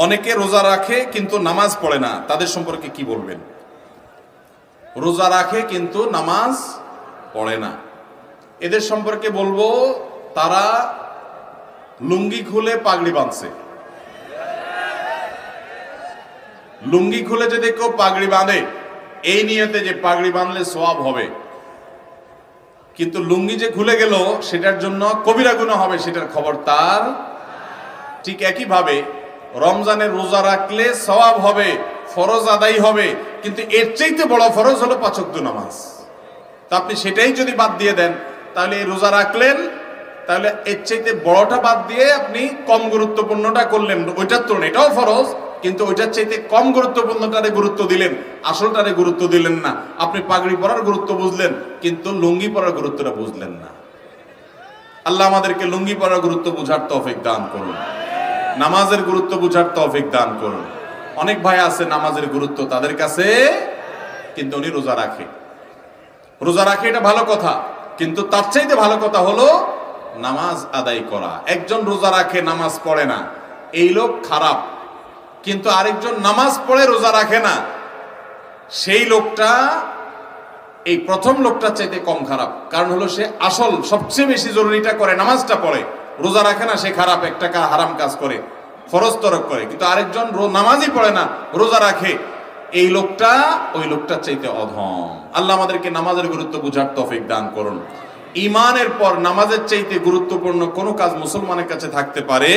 অনেকে রোজা রাখে কিন্তু নামাজ পড়ে না, তাদের সম্পর্কে কি বলবেন? রোজা রাখে কিন্তু নামাজ পড়ে না, এদের সম্পর্কে বলবো তারা লুঙ্গি খুলে পাগড়ি বাঁধছে। লুঙ্গি খুলে যদি কেউ পাগড়ি বাঁধে এই নিয়তে যে পাগড়ি বাঁধলে সওয়াব হবে, কিন্তু লুঙ্গি যে খুলে গেল সেটার জন্য কবিরা গুনাহ হবে, সেটার খবর তার। ঠিক একইভাবে রমজানের রোজা রাখলে সওয়াব হবে, ফরজ আদায় হবে, কিন্তু এর চাইতে বড় ফরজ হলো ৫ ওয়াক্ত নামাজ। তা আপনি সেটাই যদি বাদ দিয়ে দেন তাহলে এই রোজা রাখলেন, তাহলে এর চাইতে বড়টা বাদ দিয়ে আপনি কম গুরুত্বপূর্ণটা করলেন। ওইটার তুলনায় এটাও ফরজ, কিন্তু ওইটার চাইতে কম গুরুত্বপূর্ণটারে গুরুত্ব দিলেন, আসলটারে গুরুত্ব দিলেন না। আপনি পাগড়ি পরার গুরুত্ব বুঝলেন কিন্তু লুঙ্গি পরার গুরুত্বটা বুঝলেন না। আল্লাহ আমাদেরকে লুঙ্গি পরার গুরুত্ব বুঝার তৌফিক দান করুন, নামাজের গুরুত্ব বুঝার তৌফিক দান করুন। অনেক ভাই আছে নামাজের গুরুত্ব তাদের কাছে, কিন্তু উনি রোজা রাখে। রোজা রাখে এটা ভালো কথা, কিন্তু তার চাইতে ভালো কথা হলো নামাজ আদায় করা। একজন রোজা রাখে নামাজ পড়ে না, এই লোক খারাপ। কিন্তু আরেকজন নামাজ পড়ে রোজা রাখে না, সেই লোকটা এই প্রথম লোকটার চাইতে কম খারাপ। কারণ হলো সে আসল সবচেয়ে বেশি জরুরিটা করে, নামাজটা পড়ে, রোজা রাখে না, সে খারাপ, একটা হারাম কাজ করে, ফরজ তরক করে। কিন্তু আরেকজন নামাজই পড়ে না, রোজা রাখে, এই লোকটা ওই লোকটার চাইতে অধম। আল্লাহ আমাদেরকে নামাজের গুরুত্ব বুঝার তৌফিক দান করুন। ঈমানের পর নামাজের চাইতে গুরুত্বপূর্ণ কোনো কাজ মুসলমানের কাছে থাকতে পারে